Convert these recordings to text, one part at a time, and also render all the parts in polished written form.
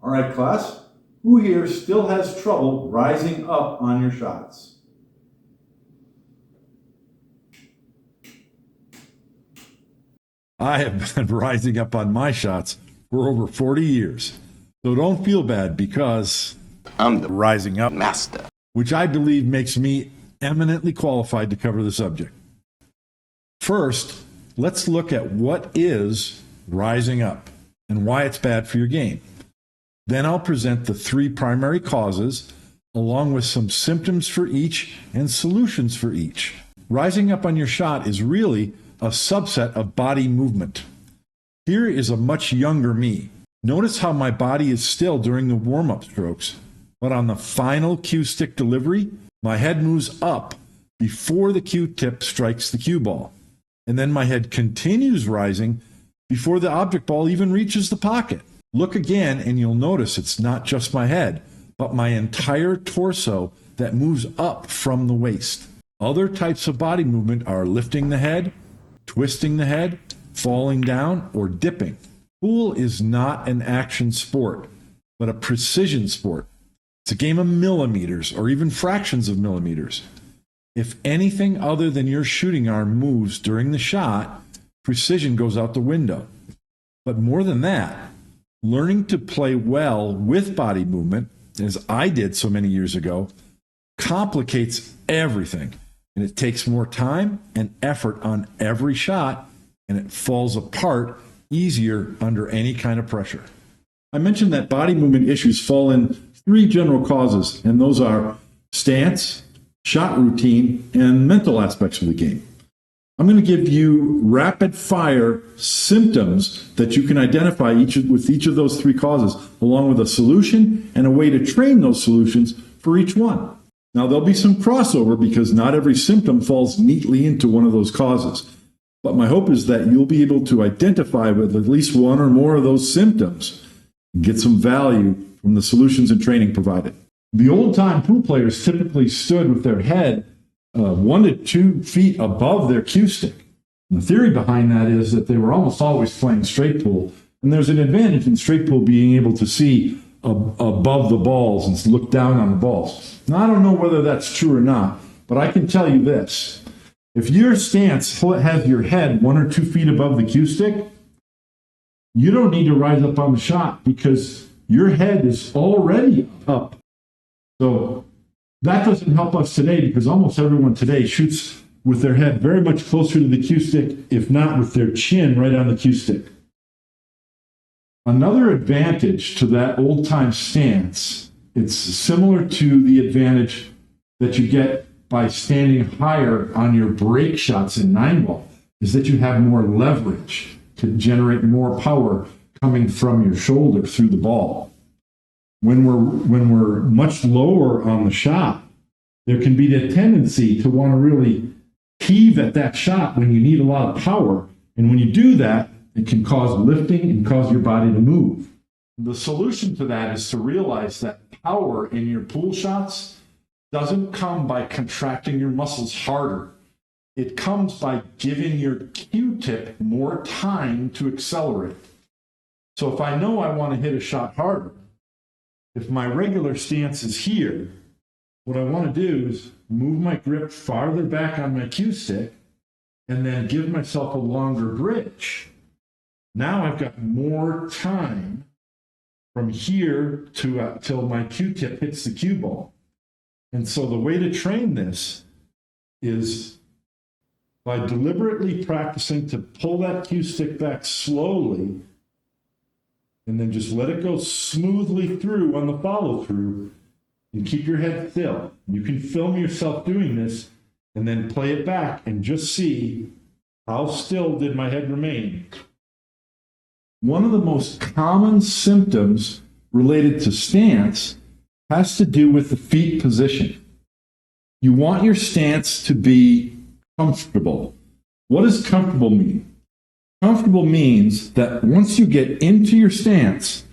All right, class, who here still has trouble rising up on your shots? I have been rising up on my shots for over 40 years. So don't feel bad because I'm the rising up master, which I believe makes me eminently qualified to cover the subject. First, let's look at what is rising up and why it's bad for your game. Then I'll present the three primary causes, along with some symptoms for each and solutions for each. Rising up on your shot is really a subset of body movement. Here is a much younger me. Notice how my body is still during the warm-up strokes, but on the final cue stick delivery, my head moves up before the cue tip strikes the cue ball. And then my head continues rising before the object ball even reaches the pocket. Look again and you'll notice it's not just my head, but my entire torso that moves up from the waist. Other types of body movement are lifting the head, twisting the head, falling down, or dipping. Pool is not an action sport, but a precision sport. It's a game of millimeters or even fractions of millimeters. If anything other than your shooting arm moves during the shot, precision goes out the window. But more than that, learning to play well with body movement, as I did so many years ago, complicates everything. And it takes more time and effort on every shot, and it falls apart easier under any kind of pressure. I mentioned that body movement issues fall in three general causes, and those are stance, shot routine, and mental aspects of the game. I'm going to give you rapid fire symptoms that you can identify with each of those three causes, along with a solution and a way to train those solutions for each one. Now, there'll be some crossover because not every symptom falls neatly into one of those causes. But my hope is that you'll be able to identify with at least one or more of those symptoms and get some value from the solutions and training provided. The old-time pool players typically stood with their head 1 to 2 feet above their cue stick. And the theory behind that is that they were almost always playing straight pool, and there's an advantage in straight pool being able to see above the balls and look down on the balls. Now, I don't know whether that's true or not, but I can tell you this. If your stance has your head 1 or 2 feet above the cue stick, you don't need to rise up on the shot because your head is already up. So that doesn't help us today because almost everyone today shoots with their head very much closer to the cue stick, if not with their chin right on the cue stick. Another advantage to that old-time stance, it's similar to the advantage that you get by standing higher on your break shots in 9-ball, is that you have more leverage to generate more power coming from your shoulder through the ball. When we're much lower on the shot, there can be the tendency to want to really heave at that shot when you need a lot of power. And when you do that, it can cause lifting and cause your body to move. The solution to that is to realize that power in your pool shots doesn't come by contracting your muscles harder. It comes by giving your cue tip more time to accelerate. So if I know I want to hit a shot harder, if my regular stance is here, what I want to do is move my grip farther back on my cue stick and then give myself a longer bridge. Now I've got more time from here to till my cue tip hits the cue ball. And so the way to train this is by deliberately practicing to pull that cue stick back slowly and then just let it go smoothly through on the follow through and keep your head still. You can film yourself doing this and then play it back and just see how still did my head remain. One of the most common symptoms related to stance has to do with the feet position. You want your stance to be comfortable. What does comfortable mean? Comfortable means that once you get into your stance,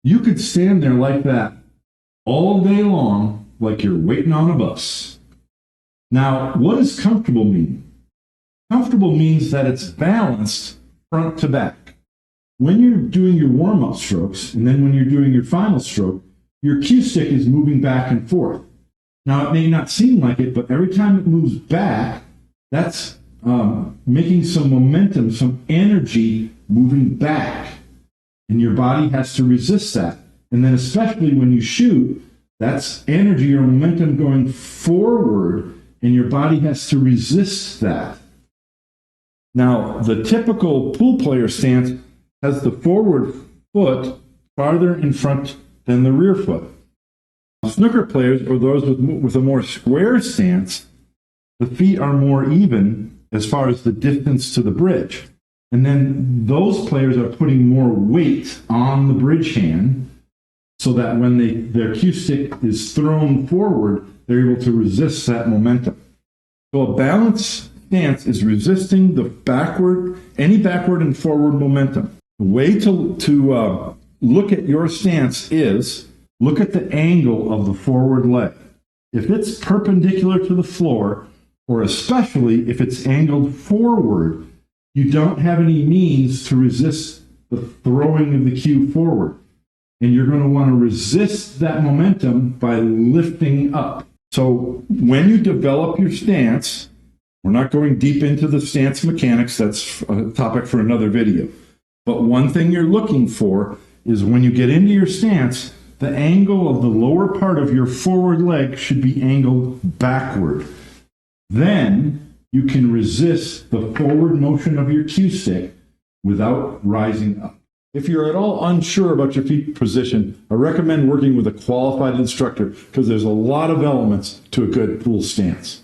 you could stand there like that all day long, like you're waiting on a bus. Now, what does comfortable mean? Comfortable means that it's balanced front to back. when you're doing your warm-up strokes, and then when you're doing your final stroke, your cue stick is moving back and forth. Now, it may not seem like it, but every time it moves back, that's making some momentum, some energy moving back. And your body has to resist that. And then especially when you shoot, that's energy or momentum going forward, and your body has to resist that. Now, the typical pool player stance has the forward foot farther in front than the rear foot. Snooker players, or those with a more square stance, the feet are more even as far as the distance to the bridge. And then those players are putting more weight on the bridge hand so that when their cue stick is thrown forward, they're able to resist that momentum. So a balanced stance is resisting any backward and forward momentum. The way to look at your stance is look at the angle of the forward leg. If it's perpendicular to the floor, or especially if it's angled forward, you don't have any means to resist the throwing of the cue forward. And you're going to want to resist that momentum by lifting up. So when you develop your stance, we're not going deep into the stance mechanics, that's a topic for another video. But one thing you're looking for is when you get into your stance, the angle of the lower part of your forward leg should be angled backward. Then you can resist the forward motion of your cue stick without rising up. If you're at all unsure about your feet position, I recommend working with a qualified instructor because there's a lot of elements to a good pool stance.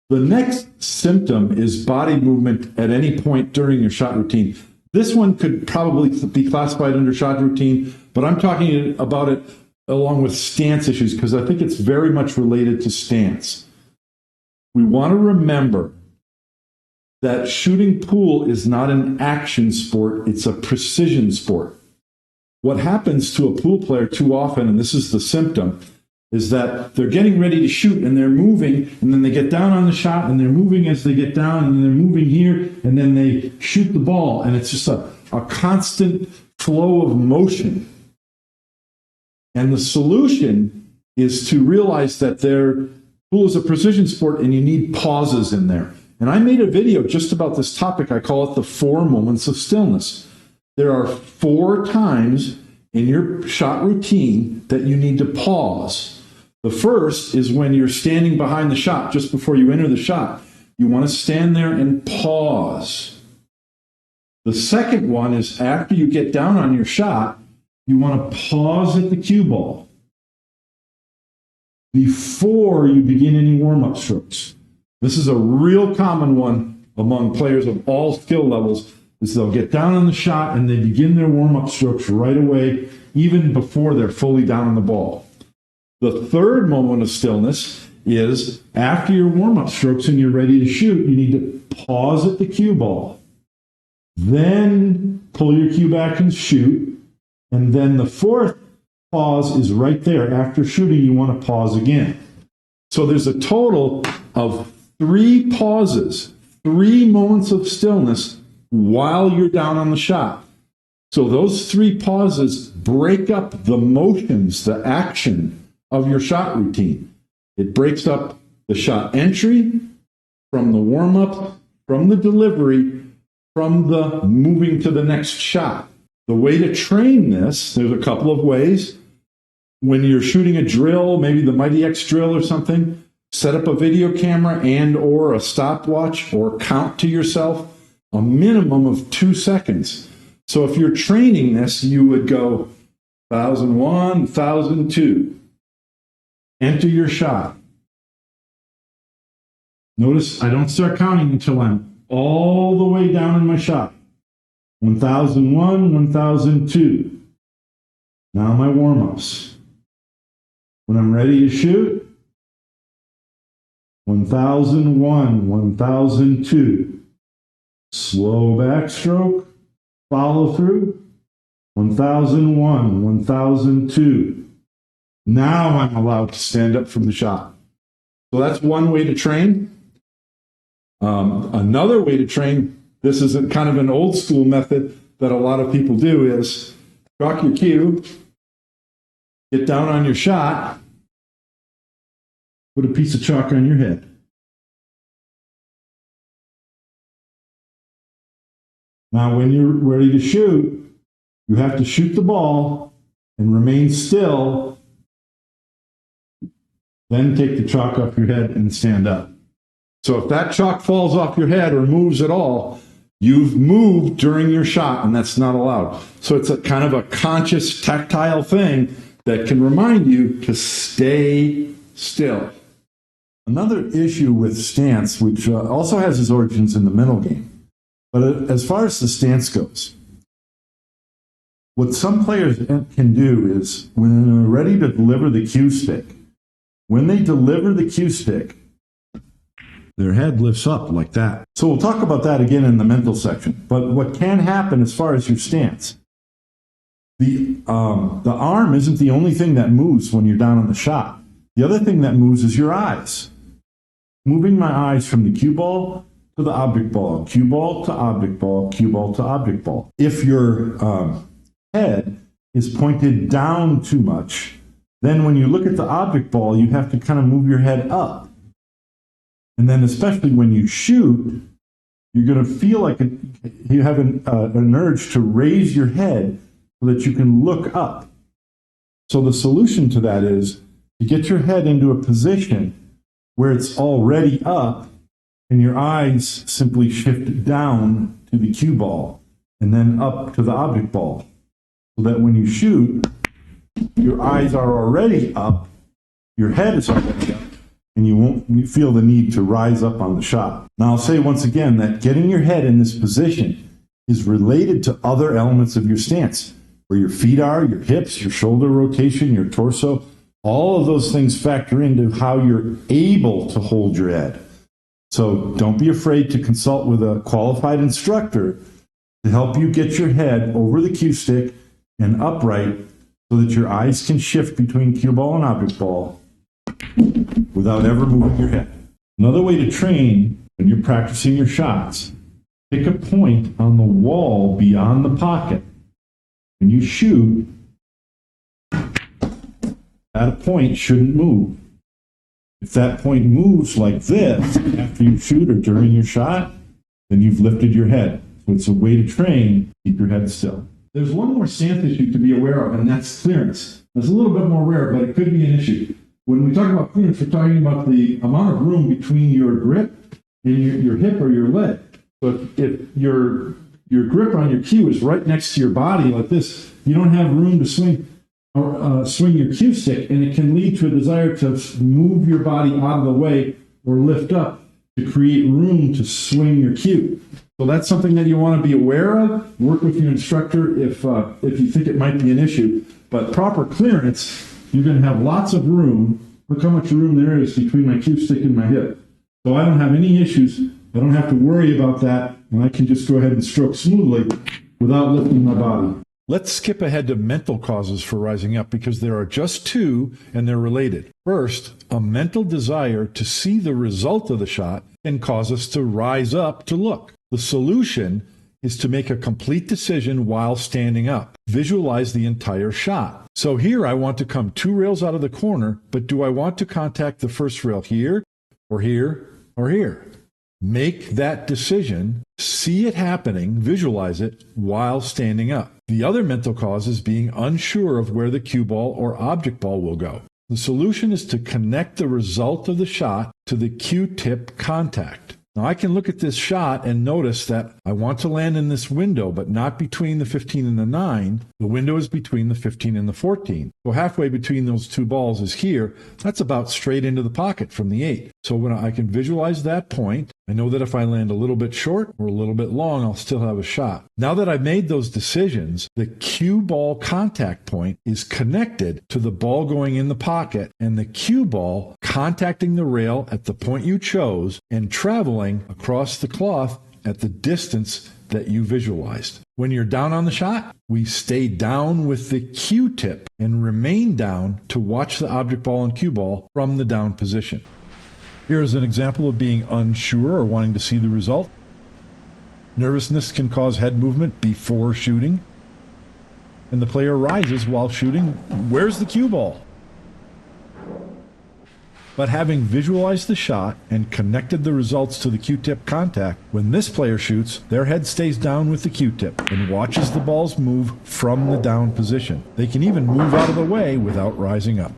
The next symptom is body movement at any point during your shot routine. This one could probably be classified under shot routine, but I'm talking about it along with stance issues because I think it's very much related to stance. We want to remember that shooting pool is not an action sport, it's a precision sport. What happens to a pool player too often, and this is the symptom, is that they're getting ready to shoot and they're moving, and then they get down on the shot and they're moving as they get down, and they're moving here, and then they shoot the ball, and it's just a constant flow of motion. And the solution is to realize that pool is a precision sport and you need pauses in there. And I made a video just about this topic. I call it the 4 moments of stillness. There are 4 times in your shot routine that you need to pause. The first is when you're standing behind the shot, just before you enter the shot. You want to stand there and pause. The second one is after you get down on your shot, you want to pause at the cue ball before you begin any warm-up strokes. This is a real common one among players of all skill levels, is they'll get down on the shot and they begin their warm-up strokes right away, even before they're fully down on the ball. The third moment of stillness is after your warm-up strokes and you're ready to shoot, you need to pause at the cue ball. Then pull your cue back and shoot. And then the fourth pause is right there. After shooting, you want to pause again. So there's a total of 3 pauses, 3 moments of stillness while you're down on the shot. So those 3 pauses break up the motions, the action of your shot routine. It breaks up the shot entry from the warm-up, from the delivery, from the moving to the next shot. The way to train this, there's a couple of ways. When you're shooting a drill, maybe the Mighty X drill or something, set up a video camera and or a stopwatch or count to yourself a minimum of 2 seconds. So if you're training this, you would go 1001, 1002. Enter your shot. Notice I don't start counting until I'm all the way down in my shot. 1001, 1002. Now my warm-ups. When I'm ready to shoot, 1001, 1002. Slow backstroke, follow through, 1001, 1002. Now I'm allowed to stand up from the shot. So that's one way to train. Another way to train, this is kind of an old school method, that a lot of people do is chalk your cue, get down on your shot, put a piece of chalk on your head. Now, when you're ready to shoot, you have to shoot the ball and remain still, then take the chalk off your head and stand up. So if that chalk falls off your head or moves at all, you've moved during your shot, and that's not allowed. So it's a kind of a conscious tactile thing that can remind you to stay still. Another issue with stance, which also has its origins in the mental game, but as far as the stance goes, what some players can do is when they're ready to deliver the cue stick, when they deliver the cue stick, their head lifts up like that. So we'll talk about that again in the mental section. But what can happen as far as your stance, the arm isn't the only thing that moves when you're down on the shot. The other thing that moves is your eyes. Moving my eyes from the cue ball to the object ball, cue ball to object ball, cue ball to object ball. If your head is pointed down too much, then when you look at the object ball, you have to kind of move your head up. And then especially when you shoot, you're going to feel like you have an urge to raise your head so that you can look up. So the solution to that is to get your head into a position where it's already up and your eyes simply shift down to the cue ball and then up to the object ball. So that when you shoot, your eyes are already up, your head is already up, and you won't feel the need to rise up on the shot. Now, I'll say once again that getting your head in this position is related to other elements of your stance, where your feet are, your hips, your shoulder rotation, your torso. All of those things factor into how you're able to hold your head. So don't be afraid to consult with a qualified instructor to help you get your head over the cue stick and upright so that your eyes can shift between cue ball and object ball without ever moving your head. Another way to train when you're practicing your shots, pick a point on the wall beyond the pocket. When you shoot, that point shouldn't move. If that point moves like this after you shoot or during your shot, then you've lifted your head. So it's a way to train, keep your head still. There's one more stance issue to be aware of, and that's clearance. It's a little bit more rare, but it could be an issue. When we talk about clearance, we're talking about the amount of room between your grip and your hip or your leg. So if your grip on your cue is right next to your body like this, you don't have room to swing your cue stick, and it can lead to a desire to move your body out of the way or lift up to create room to swing your cue. So that's something that you want to be aware of. Work with your instructor if you think it might be an issue. But proper clearance, you're going to have lots of room. Look how much room there is between my cue stick and my hip. So I don't have any issues. I don't have to worry about that, and I can just go ahead and stroke smoothly without lifting my body. Let's skip ahead to mental causes for rising up because there are just two and they're related. First, a mental desire to see the result of the shot can cause us to rise up to look. The solution is to make a complete decision while standing up. Visualize the entire shot. So here I want to come 2 rails out of the corner, but do I want to contact the first rail here or here or here? Make that decision, see it happening, visualize it while standing up. The other mental cause is being unsure of where the cue ball or object ball will go. The solution is to connect the result of the shot to the cue tip contact. Now I can look at this shot and notice that I want to land in this window, but not between the 15 and the 9. The window is between the 15 and the 14. So halfway between those two balls is here. That's about straight into the pocket from the 8. So when I can visualize that point, I know that if I land a little bit short or a little bit long, I'll still have a shot. Now that I've made those decisions, the cue ball contact point is connected to the ball going in the pocket and the cue ball contacting the rail at the point you chose and traveling across the cloth at the distance that you visualized. When you're down on the shot, we stay down with the cue tip and remain down to watch the object ball and cue ball from the down position. Here is an example of being unsure or wanting to see the result. Nervousness can cause head movement before shooting, and the player rises while shooting. Where's the cue ball? But having visualized the shot and connected the results to the Q-tip contact, when this player shoots, their head stays down with the Q-tip and watches the balls move from the down position. They can even move out of the way without rising up.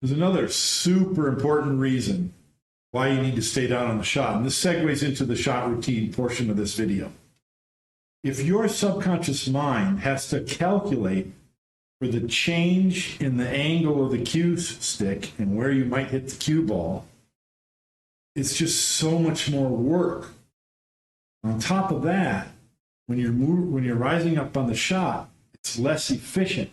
There's another super important reason why you need to stay down on the shot, and this segues into the shot routine portion of this video. If your subconscious mind has to calculate for the change in the angle of the cue stick and where you might hit the cue ball, it's just so much more work. On top of that, when you're rising up on the shot, it's less efficient.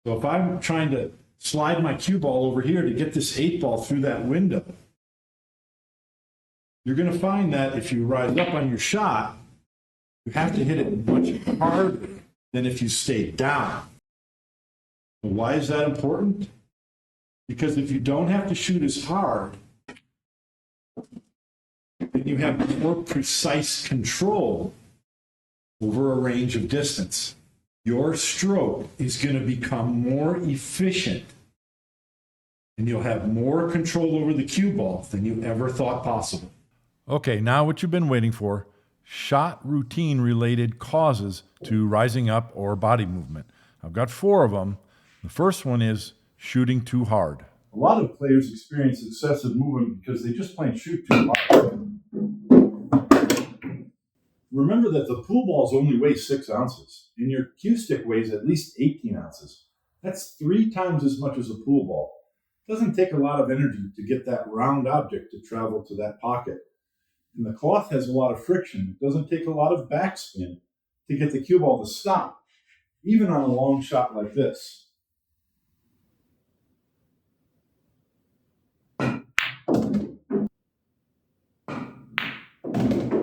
So if I'm trying to slide my cue ball over here to get this 8-ball through that window, you're going to find that if you rise up on your shot, you have to hit it much harder than if you stay down. Why is that important? Because if you don't have to shoot as hard, then you have more precise control over a range of distance. Your stroke is going to become more efficient, and you'll have more control over the cue ball than you ever thought possible. Okay, now what you've been waiting for, shot routine related causes to rising up or body movement. I've got 4 of them. The first one is shooting too hard. A lot of players experience excessive movement because they just plain shoot too hard. Remember that the pool balls only weigh 6 ounces, and your cue stick weighs at least 18 ounces. That's 3 times as much as a pool ball. It doesn't take a lot of energy to get that round object to travel to that pocket. And the cloth has a lot of friction. It doesn't take a lot of backspin to get the cue ball to stop, even on a long shot like this.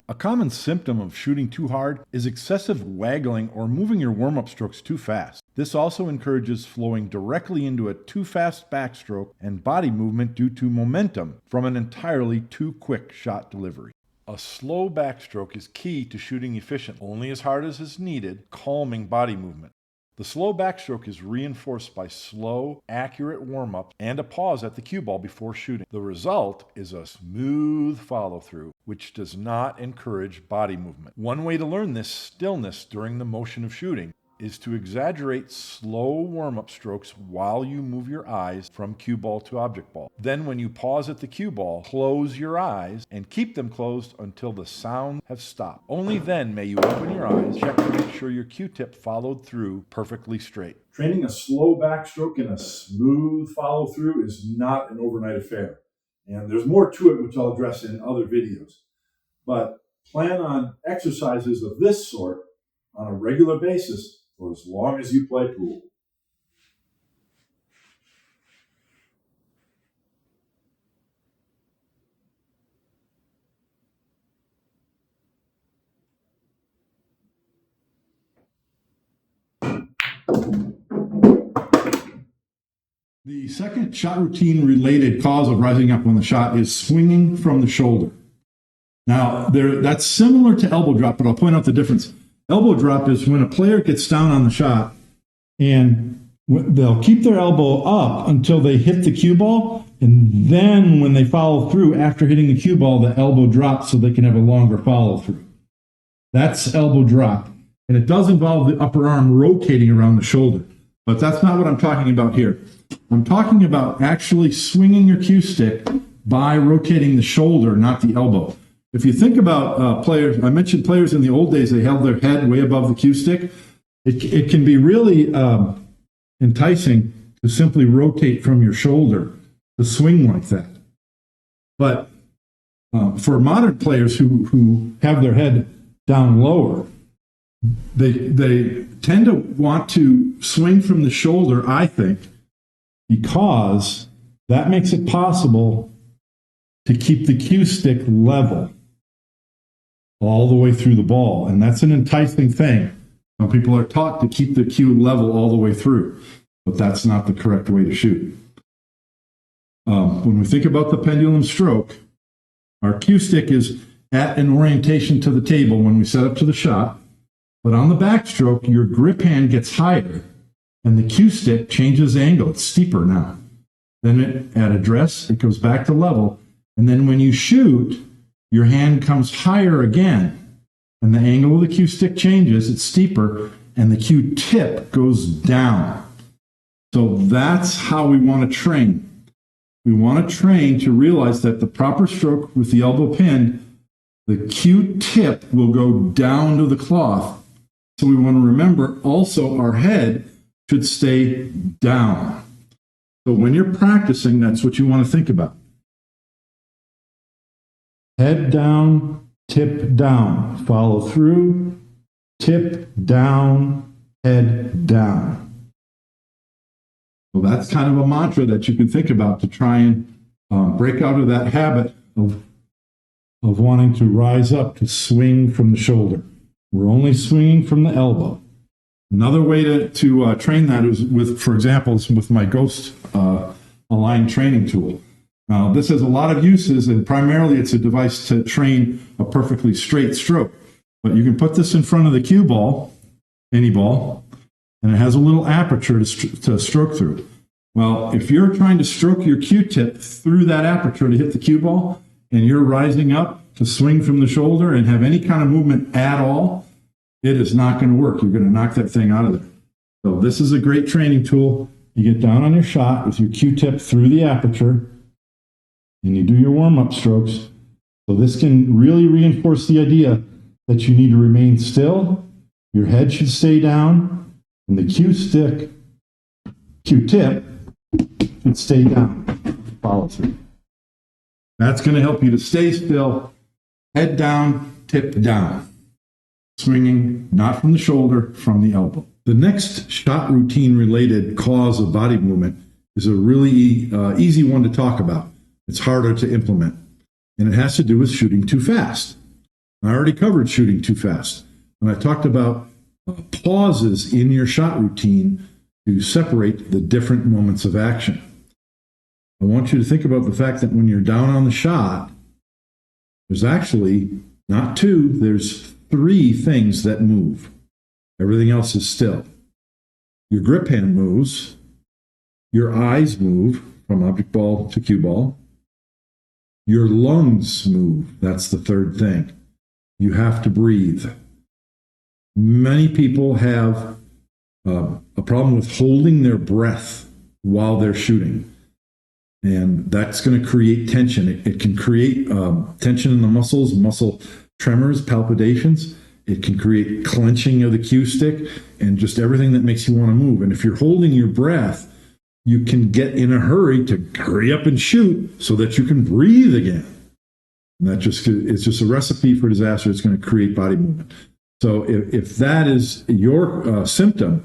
A common symptom of shooting too hard is excessive waggling or moving your warm-up strokes too fast. This also encourages flowing directly into a too fast backstroke and body movement due to momentum from an entirely too quick shot delivery. A slow backstroke is key to shooting efficient, only as hard as is needed, calming body movement. The slow backstroke is reinforced by slow, accurate warm-up and a pause at the cue ball before shooting. The result is a smooth follow-through, which does not encourage body movement. One way to learn this stillness during the motion of shooting is to exaggerate slow warm-up strokes while you move your eyes from cue ball to object ball. Then when you pause at the cue ball, close your eyes and keep them closed until the sound has stopped. Only then may you open your eyes, check to make sure your cue tip followed through perfectly straight. Training a slow backstroke and a smooth follow-through is not an overnight affair. And there's more to it, which I'll address in other videos. But plan on exercises of this sort on a regular basis for as long as you play pool. The second shot routine related cause of rising up on the shot is swinging from the shoulder. Now, that's similar to elbow drop, but I'll point out the difference. Elbow drop is when a player gets down on the shot and they'll keep their elbow up until they hit the cue ball, and then when they follow through after hitting the cue ball, the elbow drops so they can have a longer follow through. That's elbow drop, and it does involve the upper arm rotating around the shoulder, but that's not what I'm talking about here. I'm talking about actually swinging your cue stick by rotating the shoulder, not the elbow. If you think about players, I mentioned players in the old days, they held their head way above the cue stick. It can be really enticing to simply rotate from your shoulder to swing like that. But for modern players who have their head down lower, they tend to want to swing from the shoulder, I think, because that makes it possible to keep the cue stick level all the way through the ball. And that's an enticing thing. Some people are taught to keep the cue level all the way through, but that's not the correct way to shoot. When we think about the pendulum stroke, our cue stick is at an orientation to the table when we set up to the shot. But on the backstroke, your grip hand gets higher and the cue stick changes angle. It's steeper now. Then at address, it goes back to level. And then when you shoot, your hand comes higher again. And the angle of the cue stick changes. It's steeper. And the cue tip goes down. So that's how we want to train. We want to train to realize that the proper stroke with the elbow pinned, the cue tip will go down to the cloth. So we want to remember also our head should stay down. So when you're practicing, that's what you want to think about. Head down, tip down, follow through, tip down, head down. So that's kind of a mantra that you can think about to try and break out of that habit of wanting to rise up to swing from the shoulder. We're only swinging from the elbow. Another way to train that is with, for example, is with my Ghost aligned training tool. Now, this has a lot of uses, and primarily it's a device to train a perfectly straight stroke. But you can put this in front of the cue ball, any ball, and it has a little aperture to stroke through. Well, if you're trying to stroke your cue tip through that aperture to hit the cue ball, and you're rising up to swing from the shoulder and have any kind of movement at all, it is not going to work. You're going to knock that thing out of there. So this is a great training tool. You get down on your shot with your cue tip through the aperture, and you do your warm-up strokes. So this can really reinforce the idea that you need to remain still, your head should stay down, and the cue tip should stay down. Follow through. That's going to help you to stay still, head down, tip down. Swinging not from the shoulder, from the elbow. The next shot routine related cause of body movement is a really easy one to talk about. It's harder to implement, and it has to do with shooting too fast. I already covered shooting too fast, and I talked about pauses in your shot routine to separate the different moments of action. I want you to think about the fact that when you're down on the shot, there's actually not two, there's three things that move. Everything else is still. Your grip hand moves, your eyes move from object ball to cue ball, your lungs move. That's the third thing. You have to breathe. Many people have a problem with holding their breath while they're shooting. And that's going to create tension. It can create tension in the muscles, muscle tremors, palpitations. It can create clenching of the cue stick and just everything that makes you want to move. And if you're holding your breath, you can get in a hurry to hurry up and shoot so that you can breathe again. And it's just a recipe for disaster. It's going to create body movement. So if that is your symptom,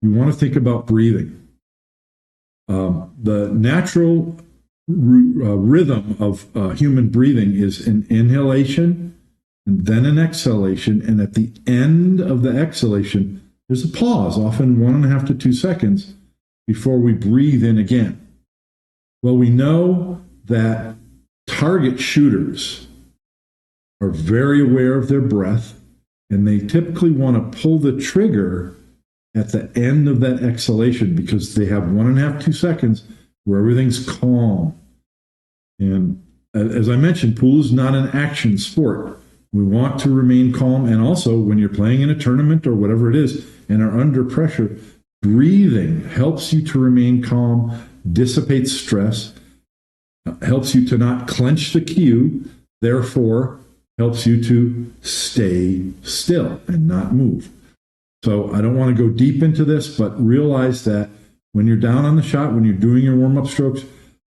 you want to think about breathing. The natural rhythm of human breathing is an inhalation and then an exhalation. And at the end of the exhalation, there's a pause, often 1.5 to 2 seconds before we breathe in again. Well, we know that target shooters are very aware of their breath, and they typically want to pull the trigger at the end of that exhalation because they have 1.5 to 2 seconds where everything's calm. And as I mentioned, pool is not an action sport. We want to remain calm. And also, when you're playing in a tournament or whatever it is and are under pressure, breathing helps you to remain calm, dissipates stress, helps you to not clench the cue, therefore helps you to stay still and not move. So I don't want to go deep into this, but realize that when you're down on the shot, when you're doing your warm-up strokes,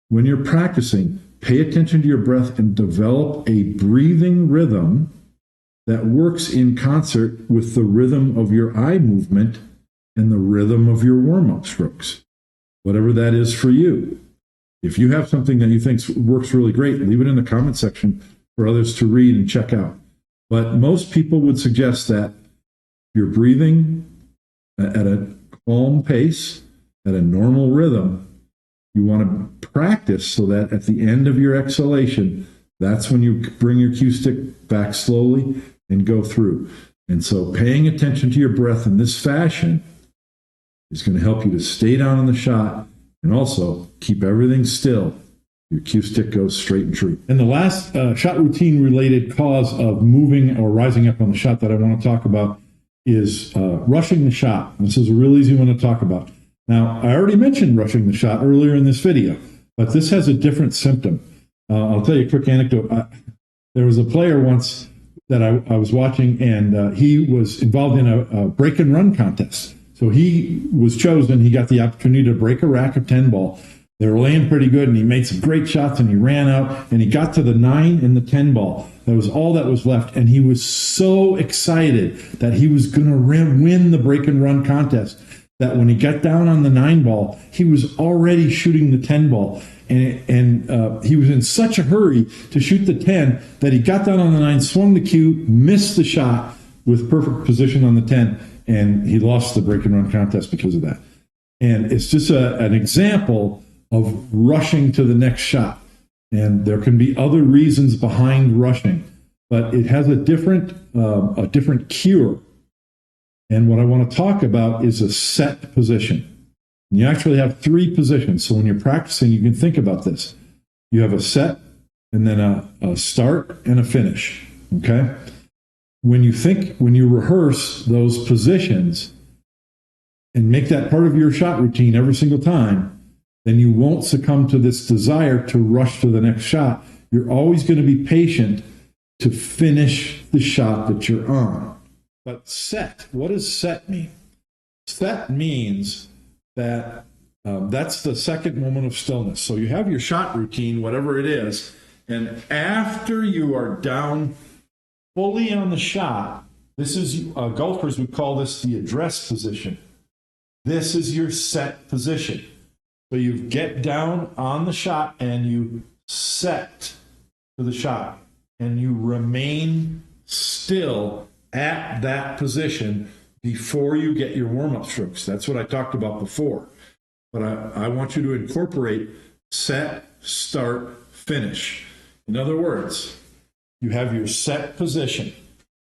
when you're practicing, pay attention to your breath and develop a breathing rhythm that works in concert with the rhythm of your eye movement and the rhythm of your warm-up strokes, whatever that is for you. If you have something that you think works really great, leave it in the comment section for others to read and check out. But most people would suggest that you're breathing at a calm pace, at a normal rhythm. You want to practice so that at the end of your exhalation, That's when you bring your cue stick back slowly and go through. And so paying attention to your breath in this fashion is going to help you to stay down on the shot and also keep everything still. Your cue stick goes straight and true. And the last shot routine related cause of moving or rising up on the shot that I want to talk about is rushing the shot. This is a real easy one to talk about. Now, I already mentioned rushing the shot earlier in this video, but this has a different symptom. I'll tell you a quick anecdote. There was a player once that I was watching, and he was involved in a break and run contest. So he was chosen. He got the opportunity to break a rack of 10 ball. They were laying pretty good, and he made some great shots, and he ran out, and he got to the 9 and the 10 ball. That was all that was left, and he was so excited that he was going to win the break and run contest that when he got down on the 9 ball, he was already shooting the 10 ball. And he was in such a hurry to shoot the 10 that he got down on the 9, swung the cue, missed the shot with perfect position on the 10, and he lost the break and run contest because of that. And it's just an example of rushing to the next shot. And there can be other reasons behind rushing, but it has a different cure. And what I want to talk about is a set position. You actually have 3 positions. So when you're practicing, you can think about this. You have a set, and then a start and a finish. Okay? When you rehearse those positions and make that part of your shot routine every single time, then you won't succumb to this desire to rush to the next shot. You're always going to be patient to finish the shot that you're on. But set, what does set mean? Set means that that's the second moment of stillness. So you have your shot routine, whatever it is, and after you are down fully on the shot, this is, golfers would call this the address position. This is your set position. So you get down on the shot and you set to the shot and you remain still at that position before you get your warm-up strokes. That's what I talked about before. But I want you to incorporate set, start, finish. In other words, you have your set position.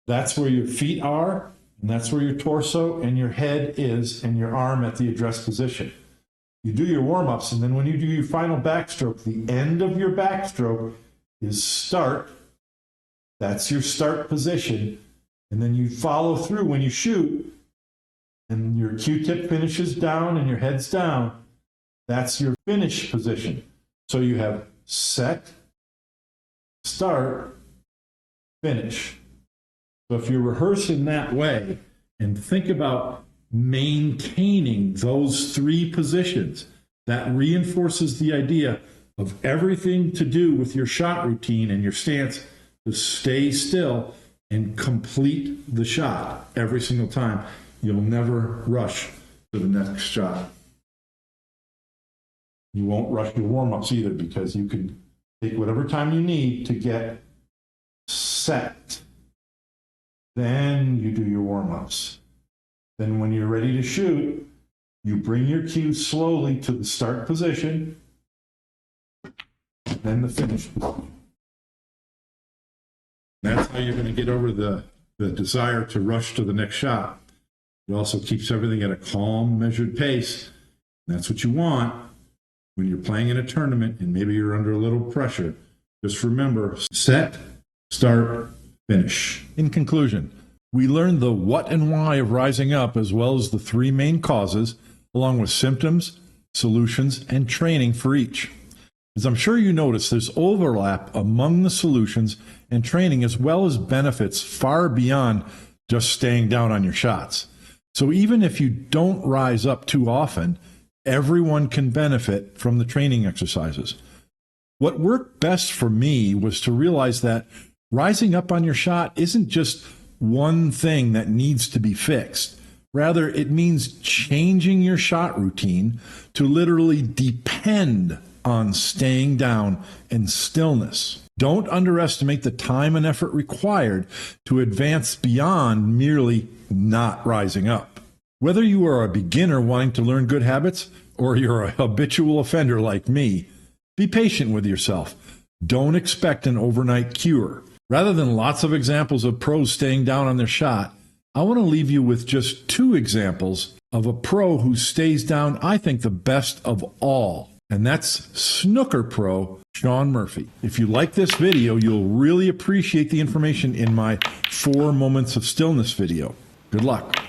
That's where your feet are, and that's where your torso and your head is, and your arm at the address position. You do your warm-ups, and then when you do your final backstroke, the end of your backstroke is start. That's your start position. And then you follow through when you shoot, and your Q-tip finishes down and your head's down. That's your finish position. So you have set, start, finish. So if you're rehearsing that way and think about maintaining those 3 positions, that reinforces the idea of everything to do with your shot routine and your stance to stay still and complete the shot every single time. You'll never rush to the next shot. You won't rush your warm-ups either, because you can take whatever time you need to get set. Then you do your warm-ups. Then when you're ready to shoot, you bring your cue slowly to the start position, then the finish position. That's how you're going to get over the desire to rush to the next shot. It also keeps everything at a calm, measured pace. That's what you want when you're playing in a tournament and maybe you're under a little pressure. Just remember, set, start, finish. In conclusion, we learned the what and why of rising up, as well as the 3 main causes, along with symptoms, solutions, and training for each. As I'm sure you notice, there's overlap among the solutions and training, as well as benefits far beyond just staying down on your shots. So even if you don't rise up too often, everyone can benefit from the training exercises. What worked best for me was to realize that rising up on your shot isn't just one thing that needs to be fixed. Rather, it means changing your shot routine to literally depend on staying down and stillness. Don't underestimate the time and effort required to advance beyond merely not rising up. Whether you are a beginner wanting to learn good habits or you're a habitual offender like me, be patient with yourself. Don't expect an overnight cure. Rather than lots of examples of pros staying down on their shot, I want to leave you with just 2 examples of a pro who stays down, I think, the best of all. And that's snooker pro Sean Murphy. If you like this video, you'll really appreciate the information in my 4 moments of stillness video. Good luck.